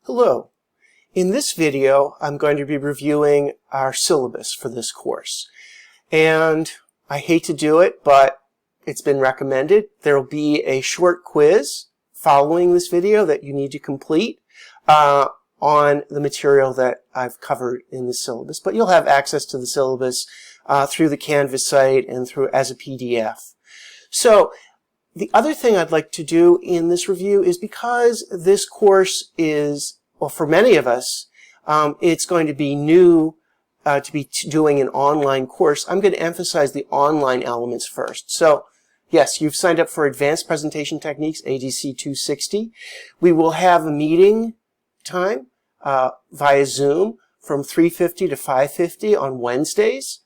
Hello. In this video, I'm going to be reviewing our syllabus for this course. And I hate to do it, but it's been recommended. There will be a short quiz following this video that you need to complete on the material that I've covered in the syllabus. But you'll have access to the syllabus through the Canvas site and through as a PDF. So the other thing I'd like to do in this review is, because this course is, well, for many of us, it's going to be new to be doing an online course. I'm going to emphasize the online elements first. So, yes, you've signed up for Advanced Presentation Techniques, ADC 260. We will have a meeting time via Zoom from 3:50 to 5:50 on Wednesdays.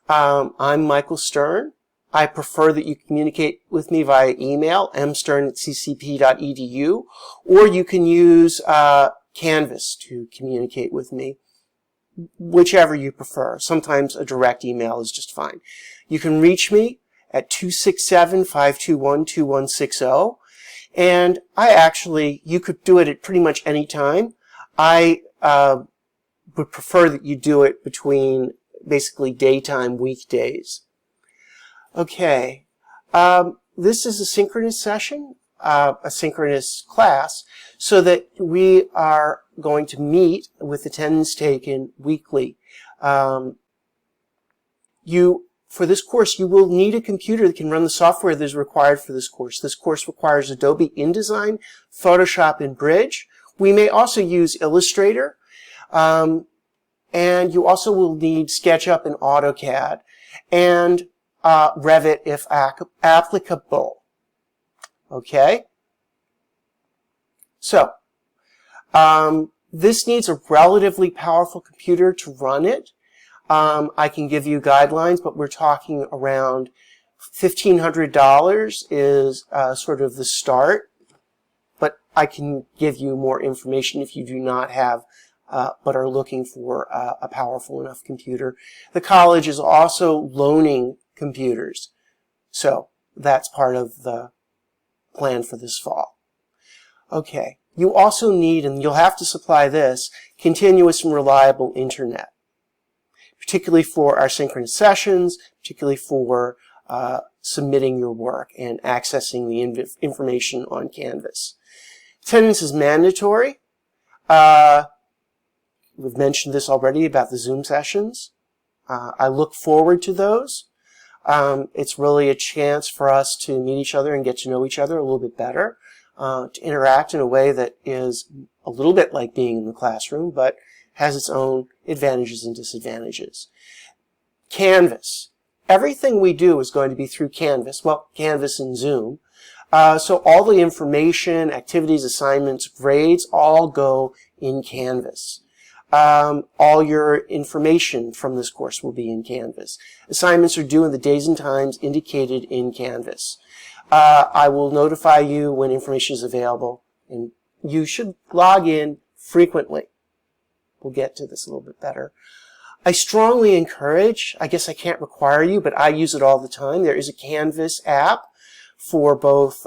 I'm Michael Stern. I prefer that you communicate with me via email, mstern@ccp.edu, or you can use Canvas to communicate with me, whichever you prefer. Sometimes a direct email is just fine. You can reach me at 267-521-2160, and you could do it at pretty much any time. I would prefer that you do it between basically daytime weekdays. Okay, this is a synchronous session, a synchronous class, so that we are going to meet with attendance taken weekly. For this course, you will need a computer that can run the software that is required for this course. This course requires Adobe InDesign, Photoshop, and Bridge. We may also use Illustrator, and you also will need SketchUp and AutoCAD, and Revit if applicable. Okay? So, this needs a relatively powerful computer to run it. I can give you guidelines, but we're talking around $1,500 is sort of the start. But I can give you more information if you do not have but are looking for a powerful enough computer. The college is also loaning computers, so that's part of the plan for this fall. Okay, you also need, and you'll have to supply this, continuous and reliable internet, particularly for our synchronous sessions, particularly for submitting your work and accessing the information on Canvas. Attendance is mandatory. We've mentioned this already about the Zoom sessions. I look forward to those. It's really a chance for us to meet each other and get to know each other a little bit better, to interact in a way that is a little bit like being in the classroom, but has its own advantages and disadvantages. Canvas. Everything we do is going to be through Canvas. Well, Canvas and Zoom. So all the information, activities, assignments, grades, all go in Canvas. All your information from this course will be in Canvas. Assignments are due in the days and times indicated in Canvas. I will notify you when information is available, and you should log in frequently. We'll get to this a little bit better. I strongly encourage, I guess I can't require you, but I use it all the time. There is a Canvas app for both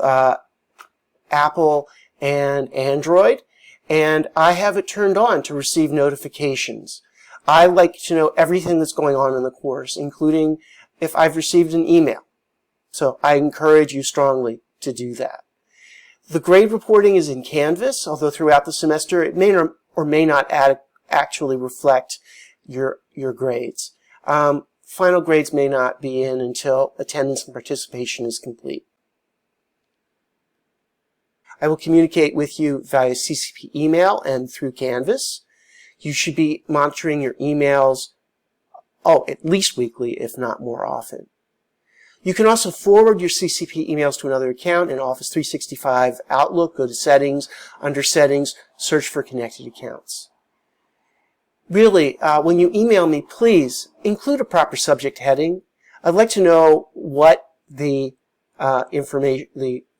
Apple and Android, and I have it turned on to receive notifications. I like to know everything that's going on in the course, including if I've received an email. So I encourage you strongly to do that. The grade reporting is in Canvas, although throughout the semester it may or may not actually reflect your grades. Final grades may not be in until attendance and participation is complete. I will communicate with you via CCP email and through Canvas. You should be monitoring your emails, at least weekly, if not more often. You can also forward your CCP emails to another account in Office 365 Outlook. Go to Settings, under Settings, search for Connected Accounts. Really, when you email me, please include a proper subject heading. I'd like to know what the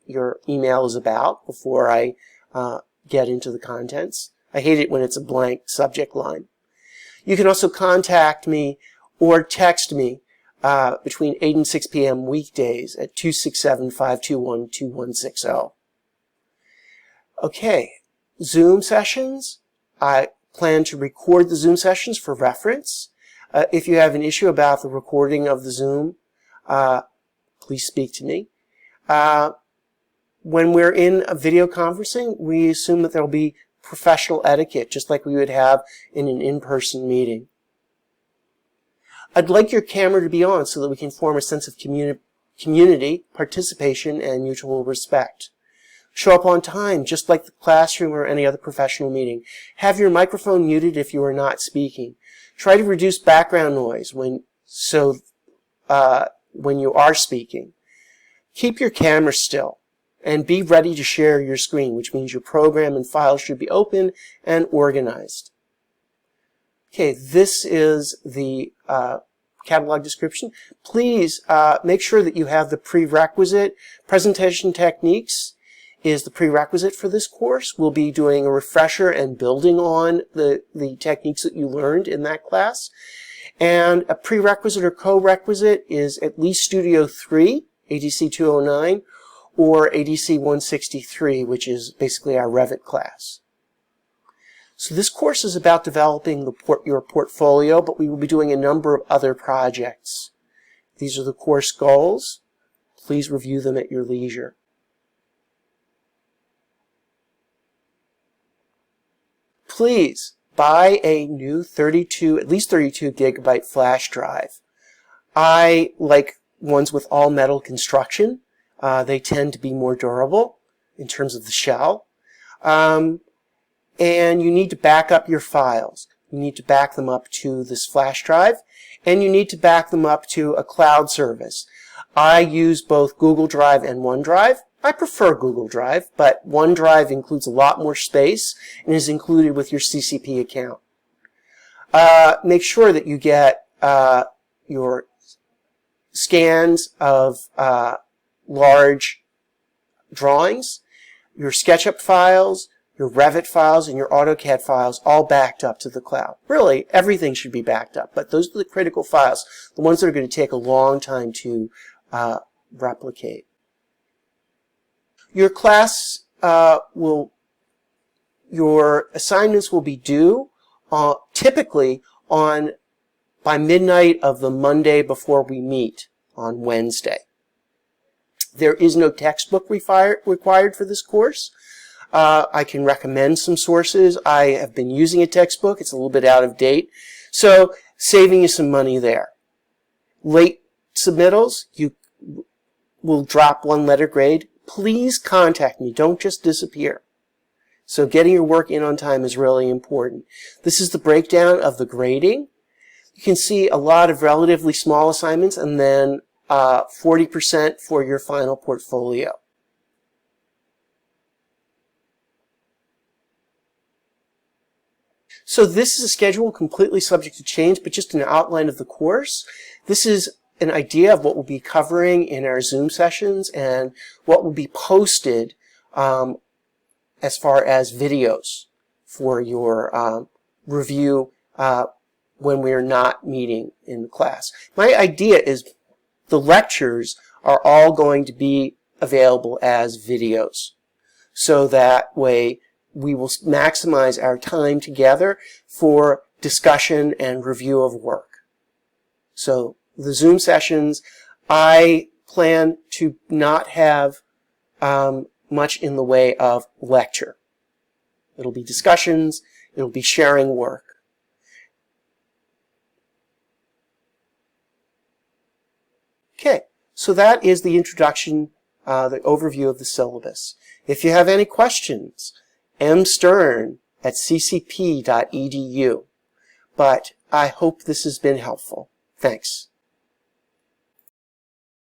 your email is about before I get into the contents. I hate it when it's a blank subject line. You can also contact me or text me between 8 and 6 p.m. weekdays at 267-521-2160. Okay, Zoom sessions, I plan to record the Zoom sessions for reference. If you have an issue about the recording of the Zoom, please speak to me. When we're in a video conferencing, we assume that there will be professional etiquette, just like we would have in an in-person meeting. I'd like your camera to be on so that we can form a sense of community, participation, and mutual respect. Show up on time, just like the classroom or any other professional meeting. Have your microphone muted if you are not speaking. Try to reduce background noise when you are speaking. Keep your camera still and be ready to share your screen, which means your program and files should be open and organized. Okay, this is the catalog description. Please make sure that you have the prerequisite. Presentation techniques is the prerequisite for this course. We'll be doing a refresher and building on the techniques that you learned in that class. And a prerequisite or co-requisite is at least Studio 3, ADC 209, or ADC 163, which is basically our Revit class. So this course is about developing your portfolio, but we will be doing a number of other projects. These are the course goals. Please review them at your leisure. Please buy a new at least 32 gigabyte flash drive. I like ones with all metal construction. They tend to be more durable in terms of the shell. And you need to back up your files. You need to back them up to this flash drive, and you need to back them up to a cloud service. I use both Google Drive and OneDrive. I prefer Google Drive, but OneDrive includes a lot more space and is included with your CCP account. Make sure that you get your scans of large drawings, your SketchUp files, your Revit files, and your AutoCAD files all backed up to the cloud. Really, everything should be backed up, but those are the critical files, the ones that are going to take a long time to replicate. Your class your assignments will be due typically by midnight of the Monday before we meet on Wednesday. There is no textbook required for this course. I can recommend some sources. I have been using a textbook. It's a little bit out of date. So saving you some money there. Late submittals, you will drop 1 letter grade. Please contact me. Don't just disappear. So getting your work in on time is really important. This is the breakdown of the grading. You can see a lot of relatively small assignments and then 40% for your final portfolio. So this is a schedule completely subject to change, but just an outline of the course. This is an idea of what we'll be covering in our Zoom sessions and what will be posted as far as videos for your review when we're not meeting in class. My idea is the lectures are all going to be available as videos. So that way we will maximize our time together for discussion and review of work. So the Zoom sessions, I plan to not have much in the way of lecture. It'll be discussions, it'll be sharing work. Okay, so that is the introduction, the overview of the syllabus. If you have any questions, mstern@ccp.edu. But I hope this has been helpful. Thanks.